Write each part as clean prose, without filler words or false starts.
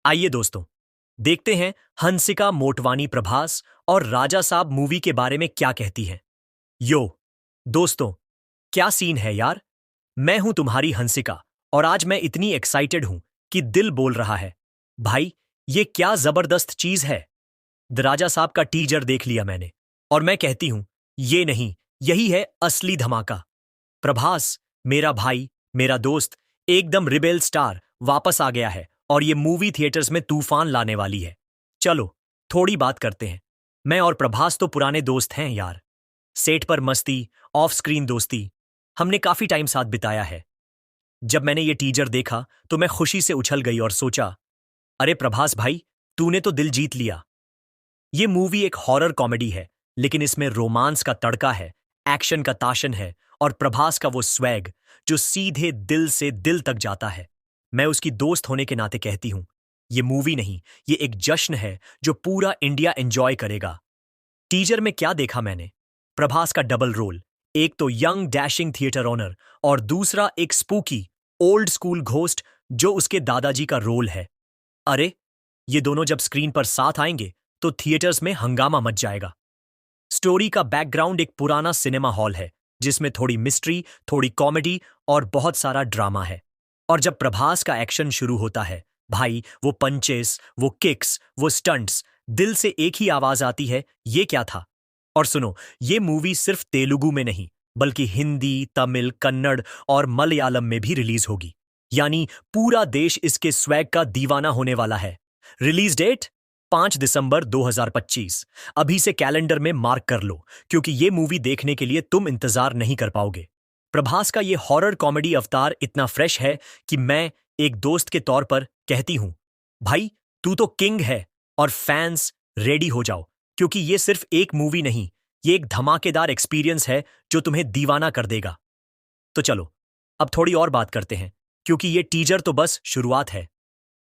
आइए दोस्तों, देखते हैं हंसिका मोटवानी प्रभास और राजा साहब मूवी के बारे में क्या कहती है। यो दोस्तों, क्या सीन है यार। मैं हूं तुम्हारी हंसिका और आज मैं इतनी एक्साइटेड हूं कि दिल बोल रहा है। भाई, ये क्या जबरदस्त चीज है। द राजा साहब का टीजर देख लिया मैंने और मैं कहती हूं, ये नहीं, यही है असली धमाका। प्रभास, मेरा भाई, मेरा दोस्त, एकदम रिबेल स्टार वापस आ गया है और ये मूवी थिएटर्स में तूफान लाने वाली है। चलो थोड़ी बात करते हैं। मैं और प्रभास तो पुराने दोस्त हैं यार। सेट पर मस्ती, ऑफ स्क्रीन दोस्ती, हमने काफी टाइम साथ बिताया है। जब मैंने ये टीजर देखा तो मैं खुशी से उछल गई और सोचा, अरे प्रभास भाई, तूने तो दिल जीत लिया। ये मूवी एक हॉरर कॉमेडी है, लेकिन इसमें रोमांस का तड़का है, एक्शन का ताशन है और प्रभास का वो स्वैग जो सीधे दिल से दिल तक जाता है। मैं उसकी दोस्त होने के नाते कहती हूं, ये मूवी नहीं, ये एक जश्न है जो पूरा इंडिया एंजॉय करेगा। टीजर में क्या देखा मैंने? प्रभास का डबल रोल, एक तो यंग डैशिंग थिएटर ओनर और दूसरा एक स्पूकी ओल्ड स्कूल घोस्ट जो उसके दादाजी का रोल है। अरे, ये दोनों जब स्क्रीन पर साथ आएंगे तो थिएटर्स में हंगामा मच जाएगा। स्टोरी का बैकग्राउंड एक पुराना सिनेमा हॉल है जिसमें थोड़ी मिस्ट्री, थोड़ी कॉमेडी और बहुत सारा ड्रामा है। और जब प्रभास का एक्शन शुरू होता है, भाई, वो पंचेस, वो किक्स, वो स्टंट्स, दिल से एक ही आवाज आती है, ये क्या था। और सुनो, ये मूवी सिर्फ तेलुगु में नहीं बल्कि हिंदी, तमिल, कन्नड़ और मलयालम में भी रिलीज होगी। यानी पूरा देश इसके स्वैग का दीवाना होने वाला है। रिलीज डेट 5 दिसंबर 2025। अभी से कैलेंडर में मार्क कर लो, क्योंकि ये मूवी देखने के लिए तुम इंतजार नहीं कर पाओगे। प्रभास का ये हॉरर कॉमेडी अवतार इतना फ्रेश है कि मैं एक दोस्त के तौर पर कहती हूं, भाई, तू तो किंग है और फैंस रेडी हो जाओ, क्योंकि ये सिर्फ एक मूवी नहीं, ये एक धमाकेदार एक्सपीरियंस है जो तुम्हें दीवाना कर देगा। तो चलो अब थोड़ी और बात करते हैं, क्योंकि ये टीजर तो बस शुरुआत है।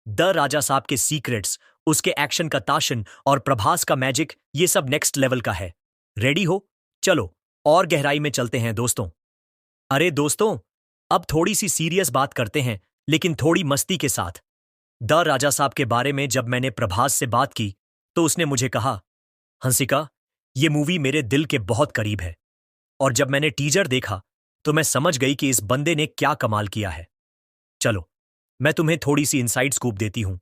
द राजा साहब के सीक्रेट्स, उसके एक्शन का ताशन और प्रभास का मैजिक, ये सब नेक्स्ट लेवल का है। रेडी हो? चलो और गहराई में चलते हैं दोस्तों। अरे दोस्तों, अब थोड़ी सी सीरियस बात करते हैं, लेकिन थोड़ी मस्ती के साथ। द राजा साहब के बारे में जब मैंने प्रभास से बात की तो उसने मुझे कहा, हंसिका, ये मूवी मेरे दिल के बहुत करीब है। और जब मैंने टीजर देखा तो मैं समझ गई कि इस बंदे ने क्या कमाल किया है। चलो मैं तुम्हें थोड़ी सी इनसाइड स्कूप देती हूं,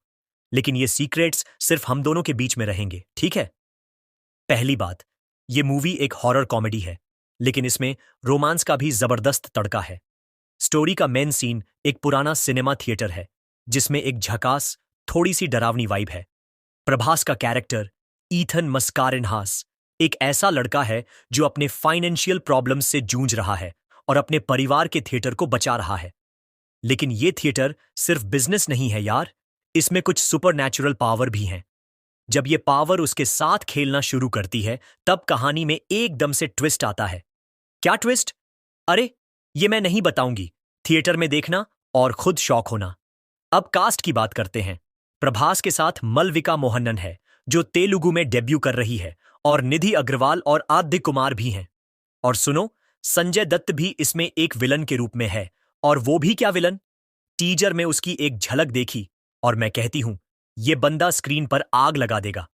लेकिन ये सीक्रेट्स सिर्फ हम दोनों के बीच में रहेंगे, ठीक है? पहली बात, ये मूवी एक हॉरर कॉमेडी है, लेकिन इसमें रोमांस का भी जबरदस्त तड़का है। स्टोरी का मेन सीन एक पुराना सिनेमा थिएटर है जिसमें एक झकास, थोड़ी सी डरावनी वाइब है। प्रभास का कैरेक्टर ईथन मस्कारेनहास एक ऐसा लड़का है जो अपने फाइनेंशियल प्रॉब्लम्स से जूझ रहा है और अपने परिवार के थिएटर को बचा रहा है। लेकिन ये थिएटर सिर्फ बिजनेस नहीं है यार, इसमें कुछ सुपरनैचुरल पावर भी हैं। जब ये पावर उसके साथ खेलना शुरू करती है, तब कहानी में एकदम से ट्विस्ट आता है। क्या ट्विस्ट? अरे, ये मैं नहीं बताऊंगी, थिएटर में देखना और खुद शॉक होना। अब कास्ट की बात करते हैं। प्रभास के साथ मलविका मोहनन है जो तेलुगु में डेब्यू कर रही है, और निधि अग्रवाल और आदित्य कुमार भी हैं। और सुनो, संजय दत्त भी इसमें एक विलन के रूप में है। और वो भी क्या विलन, टीजर में उसकी एक झलक देखी और मैं कहती हूं, ये बंदा स्क्रीन पर आग लगा देगा।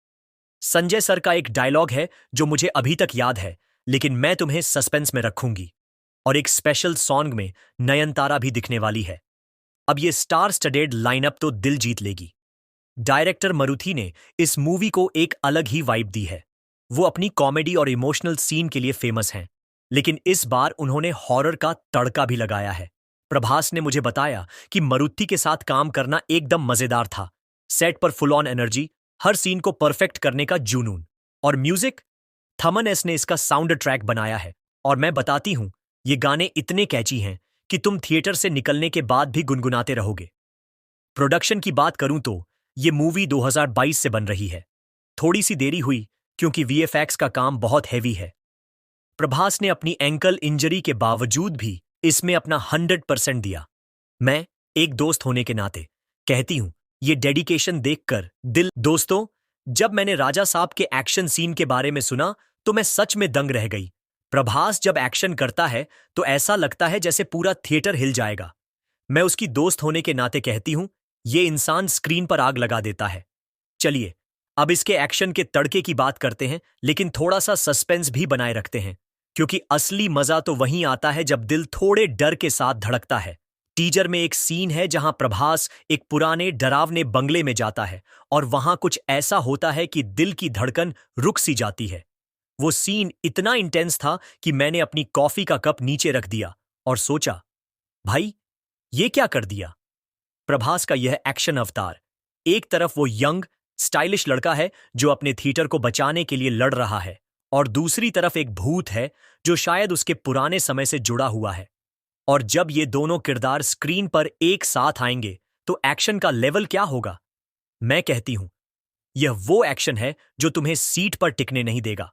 संजय सर का एक डायलॉग है जो मुझे अभी तक याद है, लेकिन मैं तुम्हें सस्पेंस में रखूंगी। और एक स्पेशल सॉन्ग में नयनतारा भी दिखने वाली है। अब ये स्टार स्टडेड लाइनअप तो दिल जीत लेगी। डायरेक्टर मरुथी ने इस मूवी को एक अलग ही वाइब दी है। वो अपनी कॉमेडी और इमोशनल सीन के लिए फेमस हैं, लेकिन इस बार उन्होंने हॉरर का तड़का भी लगाया है। प्रभास ने मुझे बताया कि मरुथी के साथ काम करना एकदम मजेदार था। सेट पर फुल ऑन एनर्जी, हर सीन को परफेक्ट करने का जुनून। और म्यूजिक, थमन एस ने इसका साउंड ट्रैक बनाया है। और मैं बताती हूं, ये गाने इतने कैची हैं कि तुम थिएटर से निकलने के बाद भी गुनगुनाते रहोगे। प्रोडक्शन की बात करूं तो ये मूवी 2022 से बन रही है। थोड़ी सी देरी हुई क्योंकि वीएफएक्स का काम बहुत हैवी है। प्रभास ने अपनी एंकल इंजरी के बावजूद भी इसमें अपना 100% दिया। मैं एक दोस्त होने के नाते कहती हूं, ये डेडिकेशन देखकर दिल। दोस्तों, जब मैंने राजा साहब के एक्शन सीन के बारे में सुना तो मैं सच में दंग रह गई। प्रभास जब एक्शन करता है तो ऐसा लगता है जैसे पूरा थिएटर हिल जाएगा। मैं उसकी दोस्त होने के नाते कहती हूं, ये इंसान स्क्रीन पर आग लगा देता है। चलिए अब इसके एक्शन के तड़के की बात करते हैं, लेकिन थोड़ा सा सस्पेंस भी बनाए रखते हैं, क्योंकि असली मजा तो वहीं आता है जब दिल थोड़े डर के साथ धड़कता है। टीजर में एक सीन है जहां प्रभास एक पुराने डरावने बंगले में जाता है और वहां कुछ ऐसा होता है कि दिल की धड़कन रुक सी जाती है। वो सीन इतना इंटेंस था कि मैंने अपनी कॉफी का कप नीचे रख दिया और सोचा, भाई ये क्या कर दिया। प्रभास का यह एक्शन अवतार, एक तरफ वो यंग स्टाइलिश लड़का है जो अपने थिएटर को बचाने के लिए लड़ रहा है, और दूसरी तरफ एक भूत है जो शायद उसके पुराने समय से जुड़ा हुआ है। और जब ये दोनों किरदार स्क्रीन पर एक साथ आएंगे तो एक्शन का लेवल क्या होगा। मैं कहती हूं यह वो एक्शन है जो तुम्हें सीट पर टिकने नहीं देगा।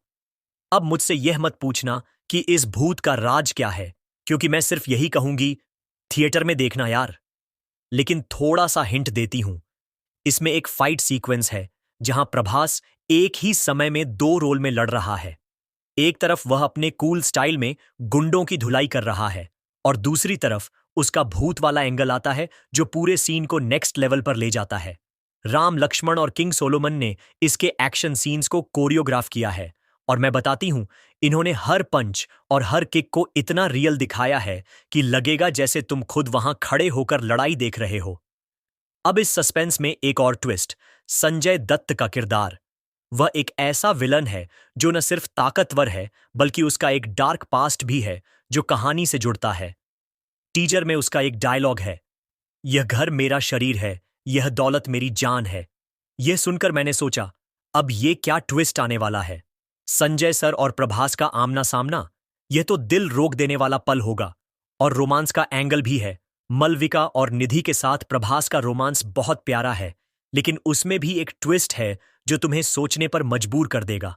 अब मुझसे यह मत पूछना कि इस भूत का राज क्या है, क्योंकि मैं सिर्फ यही कहूंगी, थिएटर में देखना यार। लेकिन थोड़ा सा हिंट देती हूं, इसमें एक फाइट सीक्वेंस है जहां प्रभास एक ही समय में दो रोल में लड़ रहा है। एक तरफ वह अपने कूल स्टाइल में गुंडों की धुलाई कर रहा है, और दूसरी तरफ उसका भूत वाला एंगल आता है जो पूरे सीन को नेक्स्ट लेवल पर ले जाता है। राम लक्ष्मण और किंग सोलोमन ने इसके एक्शन सीन्स को कोरियोग्राफ किया है, और मैं बताती हूं, इन्होंने हर पंच और हर किक को इतना रियल दिखाया है कि लगेगा जैसे तुम खुद वहां खड़े होकर लड़ाई देख रहे हो। अब इस सस्पेंस में एक और ट्विस्ट, संजय दत्त का किरदार। वह एक ऐसा विलन है जो न सिर्फ ताकतवर है बल्कि उसका एक डार्क पास्ट भी है जो कहानी से जुड़ता है। टीजर में उसका एक डायलॉग है, यह घर मेरा शरीर है, यह दौलत मेरी जान है। यह सुनकर मैंने सोचा, अब ये क्या ट्विस्ट आने वाला है। संजय सर और प्रभास का आमना सामना, यह तो दिल रोक देने वाला पल होगा। और रोमांस का एंगल भी है। मलविका और निधि के साथ प्रभास का रोमांस बहुत प्यारा है, लेकिन उसमें भी एक ट्विस्ट है जो तुम्हें सोचने पर मजबूर कर देगा।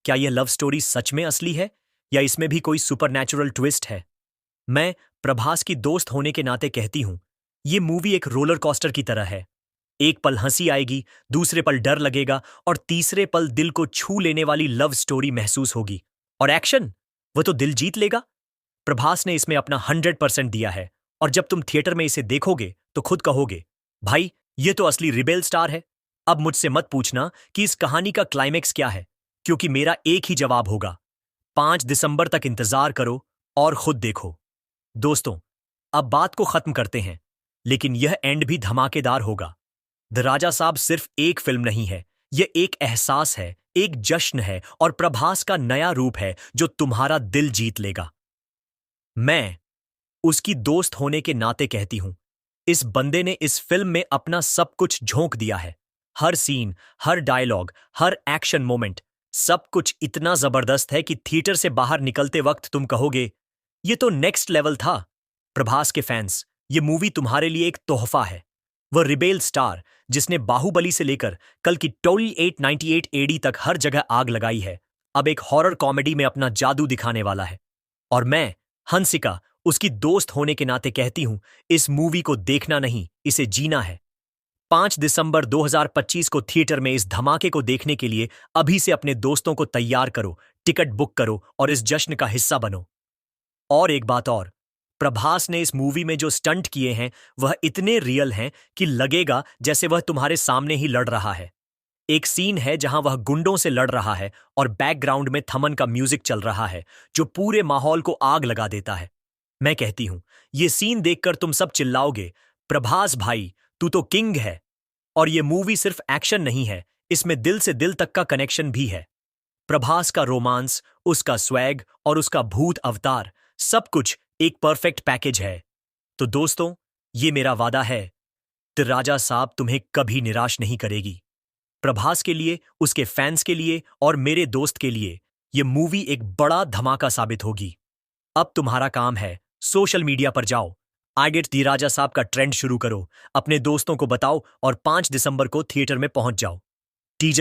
क्या यह लव स्टोरी सच में असली है या इसमें भी कोई सुपरनैचुरल ट्विस्ट है। मैं प्रभास की दोस्त होने के नाते कहती हूं, यह मूवी एक रोलर कोस्टर की तरह है। एक पल हंसी आएगी, दूसरे पल डर लगेगा, और तीसरे पल दिल को छू लेने वाली लव स्टोरी महसूस होगी। और एक्शन, वह तो दिल जीत लेगा। प्रभास ने इसमें अपना 100% दिया है, और जब तुम थिएटर में इसे देखोगे तो खुद कहोगे, भाई ये तो असली रिबेल स्टार है। अब मुझसे मत पूछना कि इस कहानी का क्लाइमेक्स क्या है, क्योंकि मेरा एक ही जवाब होगा, 5 दिसंबर तक इंतजार करो और खुद देखो। दोस्तों, अब बात को खत्म करते हैं, लेकिन यह एंड भी धमाकेदार होगा। द राजा साहब सिर्फ एक फिल्म नहीं है, यह एक एहसास है, एक जश्न है, और प्रभास का नया रूप है जो तुम्हारा दिल जीत लेगा। मैं उसकी दोस्त होने के नाते कहती हूं, इस बंदे ने इस फिल्म में अपना सब कुछ झोंक दिया है। हर सीन, हर डायलॉग, हर एक्शन मोमेंट, सब कुछ इतना जबरदस्त है कि थिएटर से बाहर निकलते वक्त तुम कहोगे, ये तो नेक्स्ट लेवल था। प्रभास के फैंस, ये मूवी तुम्हारे लिए एक तोहफा है। वह रिबेल स्टार जिसने बाहुबली से लेकर कल की टोली 898 एडी तक हर जगह आग लगाई है, अब एक हॉरर कॉमेडी में अपना जादू दिखाने वाला है। और मैं, हंसिका, उसकी दोस्त होने के नाते कहती हूं, इस मूवी को देखना नहीं, इसे जीना है। 5 दिसंबर 2025 को थिएटर में इस धमाके को देखने के लिए अभी से अपने दोस्तों को तैयार करो, टिकट बुक करो और इस जश्न का हिस्सा बनो। और एक बात और, प्रभास ने इस मूवी में जो स्टंट किए हैं वह इतने रियल हैं कि लगेगा जैसे वह तुम्हारे सामने ही लड़ रहा है। एक सीन है जहां वह गुंडों से लड़ रहा है और बैकग्राउंड में थमन का म्यूजिक चल रहा है जो पूरे माहौल को आग लगा देता है। मैं कहती हूं, यह सीन देखकर तुम सब चिल्लाओगे, प्रभास भाई तू तो किंग है। और यह मूवी सिर्फ एक्शन नहीं है, इसमें दिल से दिल तक का कनेक्शन भी है। प्रभास का रोमांस, उसका स्वैग और उसका भूत अवतार, सब कुछ एक परफेक्ट पैकेज है। तो दोस्तों, ये मेरा वादा है, द राजा साहब तुम्हें कभी निराश नहीं करेगी। प्रभास के लिए, उसके फैंस के लिए और मेरे दोस्त के लिए यह मूवी एक बड़ा धमाका साबित होगी। अब तुम्हारा काम है, सोशल मीडिया पर जाओ, आई गेट दी राजा साहब का ट्रेंड शुरू करो, अपने दोस्तों को बताओ और 5 दिसंबर को थिएटर में पहुंच जाओ।